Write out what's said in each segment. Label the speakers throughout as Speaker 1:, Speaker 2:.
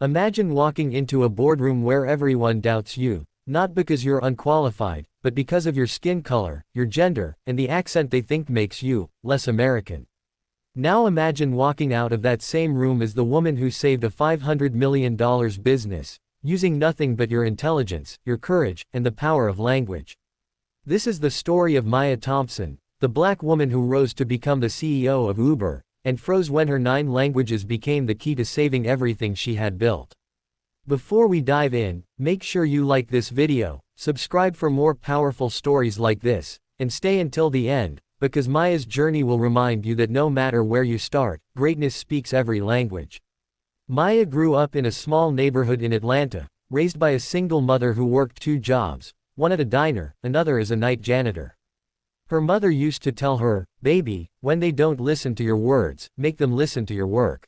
Speaker 1: Imagine walking into a boardroom where everyone doubts you, not because you're unqualified, but because of your skin color, your gender, and the accent they think makes you less American. Now imagine walking out of that same room as the woman who saved a $500 million business, using nothing but your intelligence, your courage, and the power of language. This is the story of Maya Thompson, the black woman who rose to become the CEO of Uber, and froze when her 9 languages became the key to saving everything she had built. Before we dive in, make sure you like this video, subscribe for more powerful stories like this, and stay until the end, because Maya's journey will remind you that no matter where you start, greatness speaks every language. Maya grew up in a small neighborhood in Atlanta, raised by a single mother who worked 2 jobs, one at a diner, another as a night janitor. Her mother used to tell her, "Baby, when they don't listen to your words, make them listen to your work."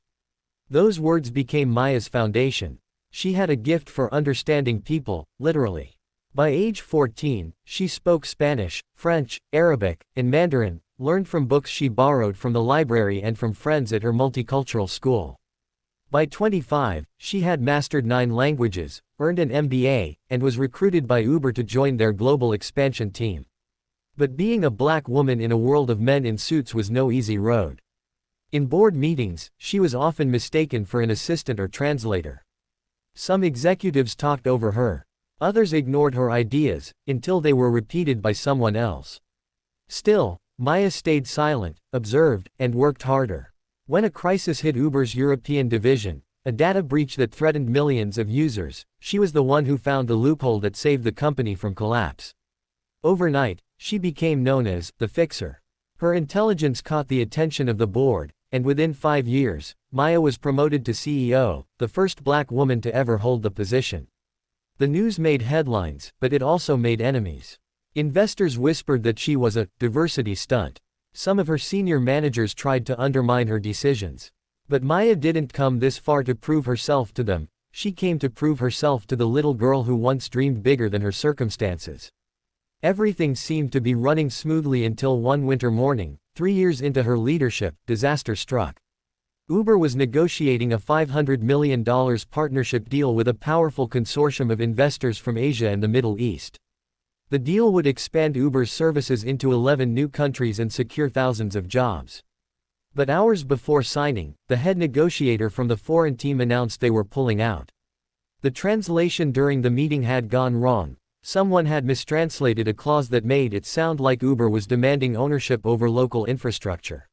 Speaker 1: Those words became Maya's foundation. She had a gift for understanding people, literally. By age 14, she spoke Spanish, French, Arabic, and Mandarin, learned from books she borrowed from the library and from friends at her multicultural school. By 25, she had mastered 9 languages, earned an MBA, and was recruited by Uber to join their global expansion team. But being a black woman in a world of men in suits was no easy road. In board meetings, she was often mistaken for an assistant or translator. Some executives talked over her. Others ignored her ideas, until they were repeated by someone else. Still, Maya stayed silent, observed, and worked harder. When a crisis hit Uber's European division, a data breach that threatened millions of users, she was the one who found the loophole that saved the company from collapse. Overnight, she became known as the Fixer. Her intelligence caught the attention of the board, and within 5 years, Maya was promoted to CEO, the first black woman to ever hold the position. The news made headlines, but it also made enemies. Investors whispered that she was a diversity stunt. Some of her senior managers tried to undermine her decisions. But Maya didn't come this far to prove herself to them, she came to prove herself to the little girl who once dreamed bigger than her circumstances. Everything seemed to be running smoothly until one winter morning, 3 years into her leadership, disaster struck. Uber was negotiating a $500 million partnership deal with a powerful consortium of investors from Asia and the Middle East. The deal would expand Uber's services into 11 new countries and secure thousands of jobs. But hours before signing, the head negotiator from the foreign team announced they were pulling out. The translation during the meeting had gone wrong. Someone had mistranslated a clause that made it sound like Uber was demanding ownership over local infrastructure.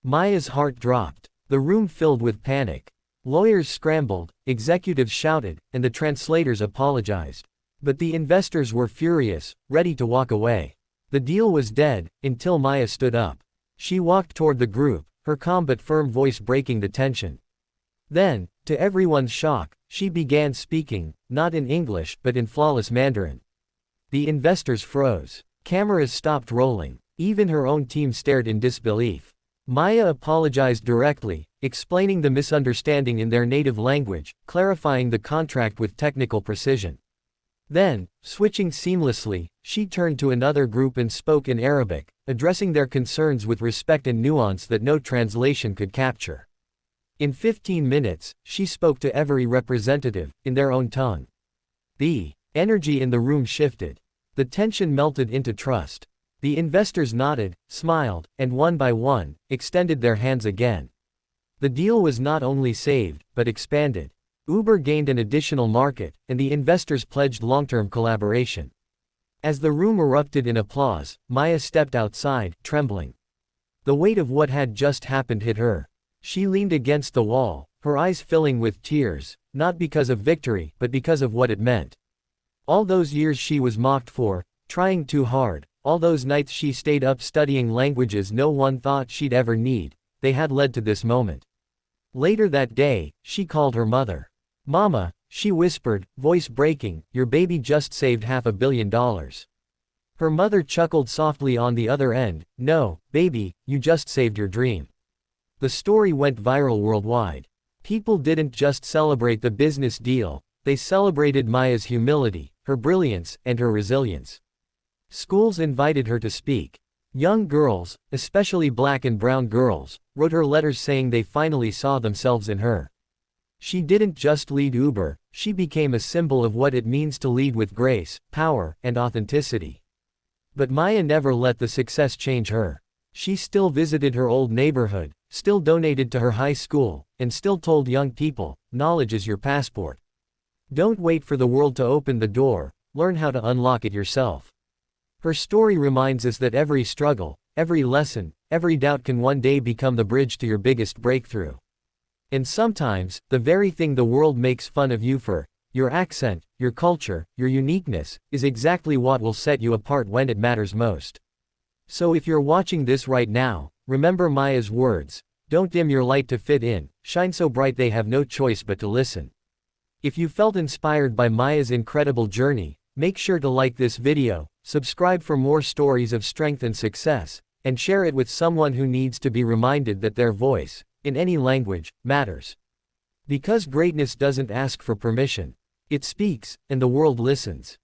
Speaker 1: Maya's heart dropped. The room filled with panic. Lawyers scrambled, executives shouted, and the translators apologized. But the investors were furious, ready to walk away. The deal was dead, until Maya stood up. She walked toward the group, her calm but firm voice breaking the tension. Then, to everyone's shock, she began speaking, not in English but in flawless Mandarin. The investors froze. Cameras stopped rolling. Even her own team stared in disbelief. Maya apologized directly, explaining the misunderstanding in their native language, clarifying the contract with technical precision. Then, switching seamlessly, she turned to another group and spoke in Arabic, addressing their concerns with respect and nuance that no translation could capture. In 15 minutes, she spoke to every representative, in their own tongue. The energy in the room shifted. The tension melted into trust. The investors nodded, smiled, and one by one, extended their hands again. The deal was not only saved, but expanded. Uber gained an additional market, and the investors pledged long-term collaboration. As the room erupted in applause, Maya stepped outside, trembling. The weight of what had just happened hit her. She leaned against the wall, her eyes filling with tears, not because of victory, but because of what it meant. All those years she was mocked for, trying too hard, all those nights she stayed up studying languages no one thought she'd ever need, they had led to this moment. Later that day, she called her mother. "Mama," she whispered, voice breaking, "your baby just saved $500 million. Her mother chuckled softly on the other end, "No, baby, you just saved your dream." The story went viral worldwide. People didn't just celebrate the business deal, they celebrated Maya's humility, her brilliance, and her resilience. Schools invited her to speak. Young girls, especially black and brown girls, wrote her letters saying they finally saw themselves in her. She didn't just lead Uber, she became a symbol of what it means to lead with grace, power, and authenticity. But Maya never let the success change her. She still visited her old neighborhood, still donated to her high school, and still told young people, knowledge is your passport. Don't wait for the world to open the door, learn how to unlock it yourself. Her story reminds us that every struggle, every lesson, every doubt can one day become the bridge to your biggest breakthrough. And sometimes, the very thing the world makes fun of you for, your accent, your culture, your uniqueness, is exactly what will set you apart when it matters most. So if you're watching this right now, remember Maya's words: don't dim your light to fit in, shine so bright they have no choice but to listen. If you felt inspired by Maya's incredible journey, make sure to like this video, subscribe for more stories of strength and success, and share it with someone who needs to be reminded that their voice, in any language, matters. Because greatness doesn't ask for permission. It speaks, and the world listens.